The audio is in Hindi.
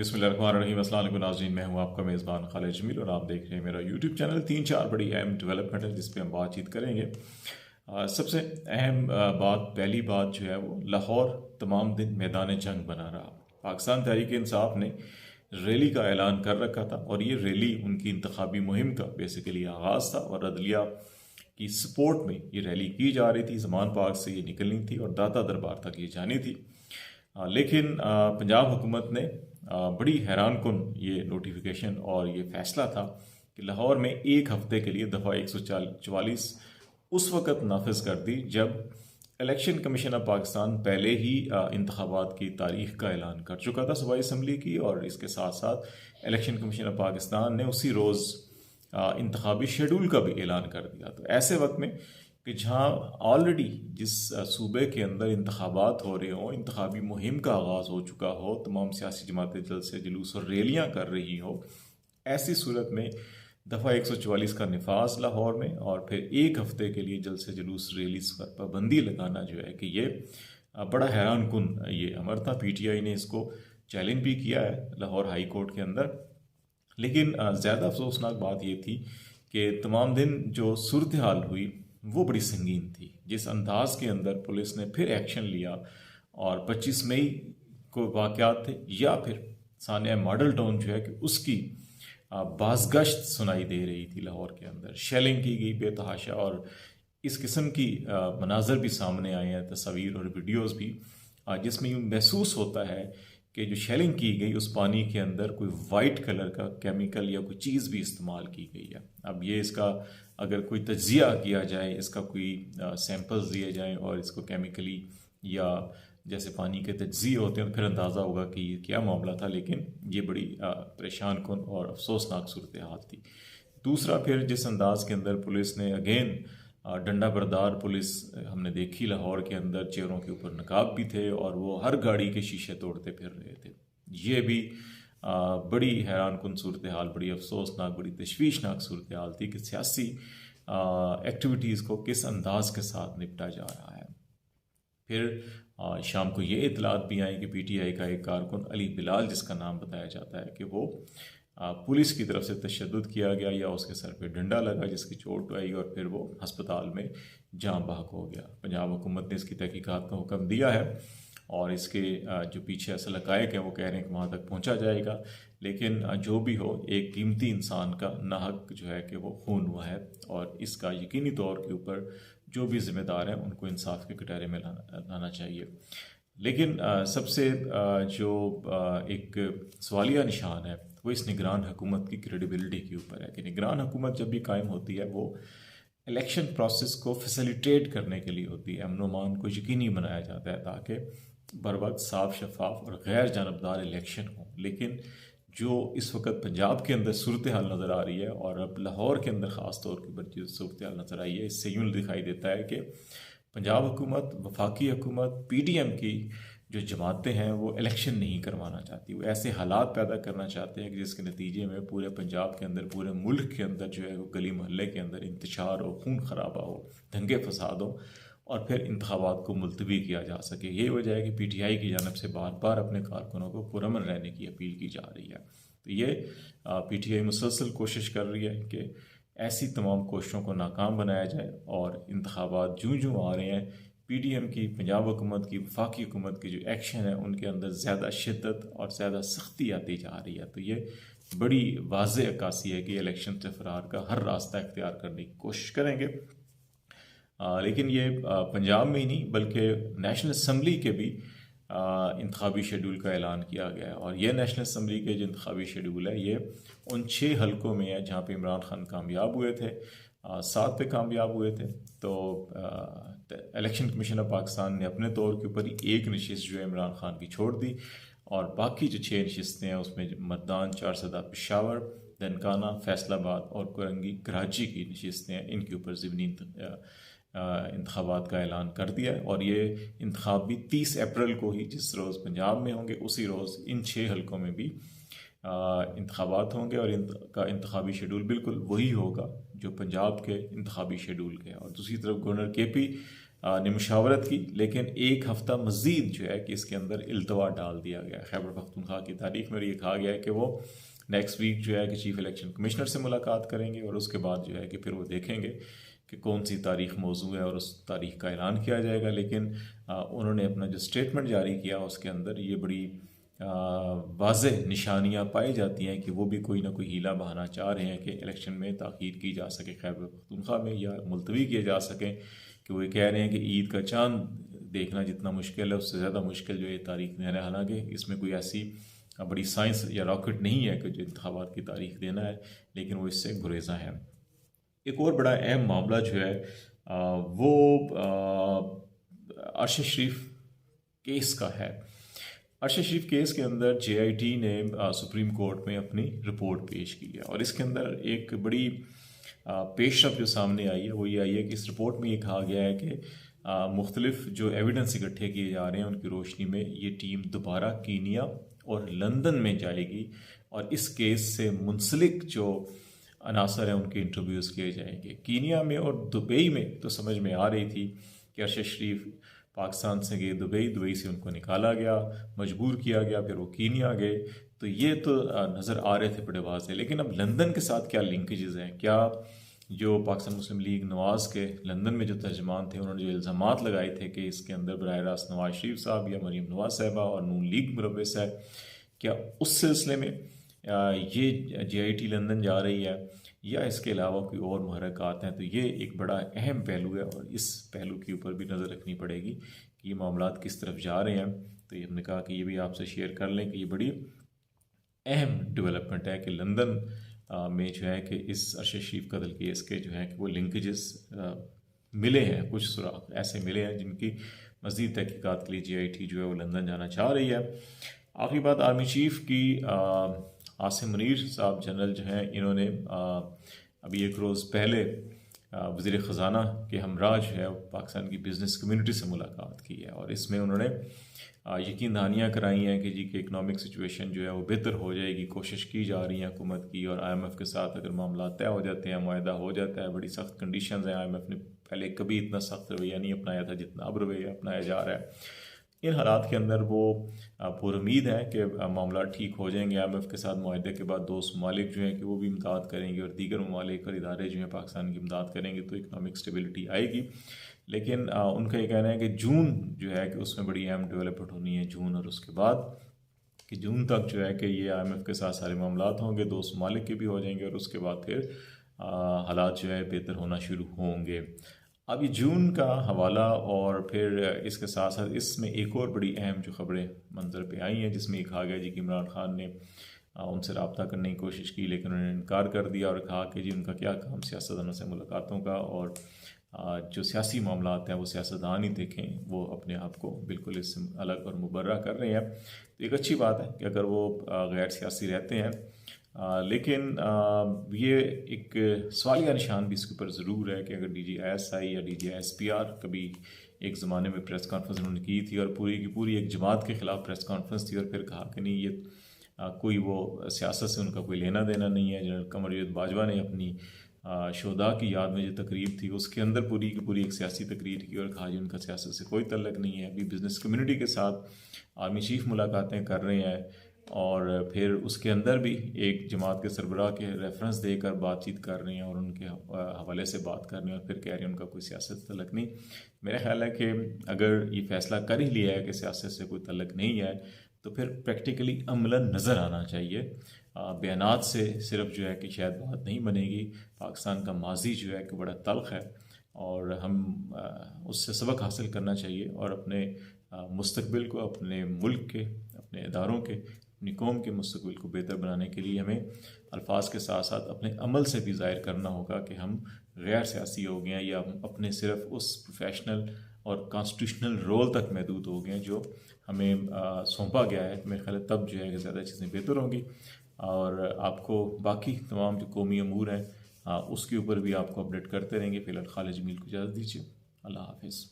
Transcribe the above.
बिस्मिल्लाहिर्रहमानिर्रहीम। अस्सलाम वालेकुम नाज़रीन, मैं हूं आपका मेज़बान खालिद जमील और आप देख रहे हैं मेरा यूट्यूब चैनल। 3-4 बड़ी अहम डेवलपमेंट है जिस पे हम बातचीत करेंगे। सबसे अहम बात, पहली बात जो है वो लाहौर तमाम दिन मैदान जंग बना रहा। पाकिस्तान तहरीक इंसाफ ने रैली का ऐलान कर रखा था और ये रैली उनकी इंतखाबी मुहिम का बेसिकली आगाज़ था और अदलिया की सपोर्ट में ये रैली की जा रही थी। ज़मान पार्क से ये निकलनी थी और दाता दरबार तक ये जानी थी। लेकिन पंजाब हुकूमत ने बड़ी हैरान कुन ये नोटिफिकेशन और ये फैसला था कि लाहौर में एक हफ्ते के लिए दफ़ा 144 उस वक़्त नाफिज कर दी जब इलेक्शन कमीशन ऑफ पाकिस्तान पहले ही इंतखाबात की तारीख का ऐलान कर चुका था सूबाई असम्बली की, और इसके साथ साथ इलेक्शन कमीशन ऑफ पाकिस्तान ने उसी रोज़ इंतखाबी शेड्यूल का भी ऐलान कर दिया। तो ऐसे वक्त में कि जहाँ ऑलरेडी जिस सूबे के अंदर इंतखाबात हो रहे हों, इंतखाबी मुहिम का आगाज़ हो चुका हो, तमाम सियासी जमातें जलसे जुलूस और रैलियाँ कर रही हो, ऐसी सूरत में दफ़ा 144 का निफाज लाहौर में और फिर एक हफ्ते के लिए जलसे जुलूस रैलीज पर पाबंदी लगाना जो है कि ये बड़ा हैरान कुन ये अमर था। PTI ने इसको चैलेंज भी किया है लाहौर हाई कोर्ट के अंदर। लेकिन ज़्यादा अफसोसनाक बात ये थी कि तमाम दिन जो सूरत हाल हुई वो बड़ी संगीन थी। जिस अंदाज के अंदर पुलिस ने फिर एक्शन लिया और 25 मई को वाक़यात थे, या फिर सानिया मॉडल टाउन जो है कि उसकी बाज़गश्त सुनाई दे रही थी लाहौर के अंदर, शेलिंग की गई बेतहाशा, और इस किस्म की मनाजर भी सामने आए हैं, तस्वीर और वीडियोज़ भी, जिसमें यूँ महसूस होता है कि जो शेलिंग की गई उस पानी के अंदर कोई वाइट कलर का केमिकल या कोई चीज़ भी इस्तेमाल की गई है। अब ये इसका अगर कोई तज्जिया किया जाए, इसका कोई सैंपल्स दिए जाएं और इसको केमिकली या जैसे पानी के तज्जिए होते हैं तो फिर अंदाज़ा होगा कि ये क्या मामला था। लेकिन ये बड़ी परेशान कुन और अफसोसनाक सूरत हाल थी। दूसरा, फिर जिस अंदाज के अंदर पुलिस ने अगेन डंडा बरदार पुलिस हमने देखी लाहौर के अंदर, चेहरों के ऊपर नकाब भी थे और वो हर गाड़ी के शीशे तोड़ते फिर रहे थे। ये भी बड़ी हैरान कुन सूरत हाल, बड़ी अफसोसनाक, बड़ी तशवीशनाक सूरत हाल थी कि सियासी एक्टिविटीज़ को किस अंदाज के साथ निपटा जा रहा है। फिर शाम को ये इतलात भी आई कि PTI का एक कारकुन अली बिलाल, जिसका नाम बताया जाता है कि वो पुलिस की तरफ से तशद्दुद किया गया या उसके सर पे डंडा लगा जिसकी चोट आई और फिर वो अस्पताल में जाँ बहक हो गया। पंजाब हुकूमत ने इसकी तहकीकात का हुक्म दिया है और इसके जो पीछे असल हक़ाइक़ हैं वो कह रहे हैं कि वहाँ तक पहुँचा जाएगा। लेकिन जो भी हो, एक कीमती इंसान का नाहक जो है कि वो खून हुआ है और इसका यकीनी तौर के ऊपर जो भी ज़िम्मेदार हैं उनको इंसाफ के कटहरे में लाना चाहिए। लेकिन सबसे जो एक सवालिया निशान है वो इस निगरान हुकूमत की क्रेडिबिलिटी के ऊपर है कि निगरान हुकूमत जब भी कायम होती है वो इलेक्शन प्रोसेस को फैसिलिटेट करने के लिए होती है, अमन अमान को यकीनी बनाया जाता है ताकि बर वक्त साफ, शफाफ और गैर जानबदार इलेक्शन हो। लेकिन जो इस वक्त पंजाब के अंदर सूरत हाल नज़र आ रही है और अब लाहौर के अंदर ख़ास तौर के ऊपर जो सूरत हाल नज़र आई है, इससे यूँ दिखाई देता है कि पंजाब हुकूमत, वफाकी हुकूमत, PDM की जो जमातें हैं वो इलेक्शन नहीं करवाना चाहती। वो ऐसे हालात पैदा करना चाहते हैं कि जिसके नतीजे में पूरे पंजाब के अंदर, पूरे मुल्क के अंदर जो है वो गली मोहल्ले के अंदर इंतशार हो, खून खराबा हो, दंगे फसाद हो और फिर इंतखाबात को मुलतवी किया जा सके। यही वजह है कि PTI की जानब से बार बार अपने कारकुनों को पुरअमन रहने की अपील की जा रही है। तो ये PTI मुसलसल कोशिश कर रही है कि ऐसी तमाम कोशिशों को नाकाम बनाया जाए और इंतखाबात जूँ जूँ आ रहे हैं, PDM की, पंजाब हुकूमत की, वफाकी हुकूमत की जो एक्शन है उनके अंदर ज़्यादा शिद्दत और ज़्यादा सख्ती आती जा रही है। तो ये बड़ी वाज़ेह अक्कासी है कि इलेक्शन से फ़रार का हर रास्ता इख्तियार करने की कोशिश करेंगे। लेकिन ये पंजाब में ही नहीं बल्कि नेशनल असम्बली के भी इंतखाबी शेड्यूल का ऐलान किया गया है। और ये नेशनल असम्बली के जो इंतखाबी शेड्यूल है ये उन 6 हलकों में है जहाँ पे इमरान खान कामयाब हुए थे, 7 पे कामयाब हुए थे। तो इलेक्शन कमीशन ऑफ पाकिस्तान ने अपने तौर के ऊपर ही एक नशिस्त जो है इमरान खान की छोड़ दी और बाकी जो 6 नशिस्तें हैं उसमें मतदान 4 सदा पेशावर, दनकाना, फैसलाबाद और कुरंगी कराची की नशिस्तें हैं, इनके ऊपर ज़मीनी इंतखाबात का ऐलान कर दिया है। और ये इंतखाब भी 30 अप्रैल को ही, जिस रोज़ पंजाब में होंगे उसी रोज़ इन 6 हलकों में भी इंतखाबात होंगे और इनका इंतखाबी शेड्यूल बिल्कुल वही होगा जो पंजाब के इंतखाबी शेड्यूल के। और दूसरी तरफ गवर्नर KP ने मुशावरत की, लेकिन एक हफ़्ता मज़ीद जो है कि इसके अंदर इल्तवा डाल दिया गया। खैबर पख्तूनख्वा की तारीख में ये कहा गया है कि वो नेक्स्ट वीक जो है कि चीफ़ इलेक्शन कमिश्नर से मुलाकात करेंगे और उसके बाद जो है कि फिर वो देखेंगे कि कौन सी तारीख मौजू है और उस तारीख का ऐलान किया जाएगा। लेकिन उन्होंने अपना जो स्टेटमेंट जारी किया उसके अंदर ये बड़ी वाज़ेह निशानियाँ पाई जाती हैं कि वो भी कोई ना कोई हीला बहाना चाह रहे हैं कि इलेक्शन में ताख़ीर की जा सके खैबर पख्तूनख्वा में, या मुलतवी किए जा सकें। कि वो कह रहे हैं कि ईद का चांद देखना जितना मुश्किल है उससे ज़्यादा मुश्किल जो ये तारीख देना है। हालांकि इसमें कोई ऐसी बड़ी साइंस या रॉकेट नहीं है कि जो इंतखाबात की तारीख देना है, लेकिन वो इससे गुरेज़ा है। एक और बड़ा अहम मामला जो है वो अरशद शरीफ केस का है। अरशद शरीफ केस के अंदर JIT ने सुप्रीम कोर्ट में अपनी रिपोर्ट पेश की है और इसके अंदर एक बड़ी पेशरफ जो सामने आई है वो ये आई है कि इस रिपोर्ट में ये कहा गया है कि मुख्तलिफ जो एविडेंस इकट्ठे किए जा रहे हैं उनकी रोशनी में ये टीम दोबारा कीनिया और लंदन में जाएगी और इस केस से मुंसलिक जो अनासर हैं उनके इंटरव्यूज़ किए जाएंगे। कीनिया में और दुबई में तो समझ में आ रही थी कि अरशद शरीफ पाकिस्तान से गए दुबई से उनको निकाला गया, मजबूर किया गया, फिर वो कीनिया गए, तो ये तो नज़र आ रहे थे बड़े वाज़ेह। लेकिन अब लंदन के साथ क्या लिंकेजेस हैं? क्या जो पाकिस्तान मुस्लिम लीग नवाज़ के लंदन में जो तर्जमान थे उन्होंने जो इल्ज़ामात लगाए थे कि इसके अंदर बराह रास्त नवाज शरीफ साहब या मरीम नवाज साहबा और नून लीग मुलव्वस है, क्या उस सिलसिले में ये JIT लंदन जा रही है या इसके अलावा कोई और महरक़ात हैं? तो ये एक बड़ा अहम पहलू है और इस पहलू के ऊपर भी नज़र रखनी पड़ेगी कि ये मामलात किस तरफ जा रहे हैं। तो ये हमने कहा कि ये भी आपसे शेयर कर लें कि ये बड़ी अहम डेवलपमेंट है कि लंदन में जो है कि इस अरशद शरीफ कत्ल केस के जो है कि वो लिंकेजेस मिले हैं, कुछ सुराग ऐसे मिले हैं जिनकी मज़ीद तहकीकात के लिए JIT जो है वो लंदन जाना चाह रही है। आखिरी बात आर्मी चीफ की, आसिम मुनीर साहब जनरल जो हैं इन्होंने अभी एक रोज़ पहले वज़ीर ख़ज़ाना के हमरा जो है पाकिस्तान की बिज़नेस कम्युनिटी से मुलाकात की है और इसमें उन्होंने यकीन दहानियाँ कराई हैं कि जी की इकनॉमिक सिचुएशन जो है वो बेहतर हो जाएगी, कोशिश की जा रही है हुकूमत की, और IMF के साथ अगर मामला तय हो जाते हैं, मुआहदा हो जाता है, बड़ी सख्त कंडीशंस हैं। IMF ने पहले कभी इतना सख्त रवैया नहीं अपनाया था जितना अब रवैया अपनाया जा रहा है। इन हालात के अंदर वो पुरुमीद है कि मामला ठीक हो जाएंगे। IMF के साथ मुआहदे के बाद दोस्त ममालिक जो हैं कि वो भी इमदाद करेंगे और दीगर ममालिक और इदारे जो हैं पाकिस्तान की इमदाद करेंगे, तो इकनॉमिक स्टेबिलिटी आएगी। लेकिन उनका ये कहना है कि जून जो है कि उसमें बड़ी अहम डेवलपमेंट होनी है, जून और उसके बाद कि जून तक जो है कि ये IMF के साथ सारे मामलात होंगे, दोस्त ममालिक के भी हो जाएंगे और उसके बाद फिर हालात जो है बेहतर होना शुरू होंगे। अब ये जून का हवाला और फिर इसके साथ साथ इसमें एक और बड़ी अहम जो ख़बरें मंजर पे आई हैं जिसमें कहा गया जी कि इमरान खान ने उनसे रब्ता करने की कोशिश की लेकिन उन्होंने इनकार कर दिया और कहा कि जी उनका क्या काम सियासतदानों से मुलाकातों का, और जो सियासी मामलात हैं वो सियासतदान ही देखें, वो अपने आप को बिल्कुल इससे अलग और मुबर्रा कर रहे हैं। तो एक अच्छी बात है कि अगर वो गैर सियासी रहते हैं, लेकिन ये एक सवालिया निशान भी इसके ऊपर ज़रूर है कि अगर DGISI या DGISPR कभी एक ज़माने में प्रेस कॉन्फ्रेंस उन्होंने की थी और पूरी की पूरी एक जमात के ख़िलाफ़ प्रेस कॉन्फ्रेंस थी और फिर कहा कि नहीं ये कोई वो सियासत से उनका कोई लेना देना नहीं है। जनरल कमरुद्दीन बाजवा ने अपनी शोधा की याद में जो तकरीब थी उसके अंदर पूरी की पूरी एक सियासी तकरीर की और कहा जी उनका सियासत से कोई तल्लक नहीं है। अभी बिज़नेस कम्युनिटी के साथ आर्मी चीफ मुलाकातें कर रहे हैं और फिर उसके अंदर भी एक जमात के सरबराह के रेफरेंस देकर बातचीत कर रहे हैं और उनके हवाले से बात कर रहे हैं और फिर कह रहे हैं उनका कोई सियासत तल्लक नहीं। मेरा ख्याल है कि अगर ये फ़ैसला कर ही लिया है कि सियासत से कोई तल्लक नहीं है तो फिर प्रैक्टिकली अमलन नज़र आना चाहिए। बयानात से सिर्फ जो है कि शायद बात नहीं बनेगी। पाकिस्तान का माजी जो है कि बड़ा तल्ख है और हम उससे सबक हासिल करना चाहिए और अपने मुस्तकबिल को, अपने मुल्क के, अपने इदारों के, अपनी कौम के मुस्तकबिल को बेहतर बनाने के लिए हमें अल्फाज के साथ साथ अपने अमल से भी ज़ाहिर करना होगा कि हम गैर सियासी हो गए हैं या हम अपने सिर्फ उस प्रोफेशनल और कॉन्स्टिट्यूशनल रोल तक महदूद हो गए हैं जो हमें सौंपा गया है। मेरे ख्याल तब जो है कि ज़्यादा चीज़ें बेहतर होंगी और आपको बाकी तमाम जो कौमी अमूर हैं उसके ऊपर भी आपको अपडेट करते रहेंगे। फ़िलहाल खालिद जमील को इजाज़त दीजिए। अल्लाह हाफिज़।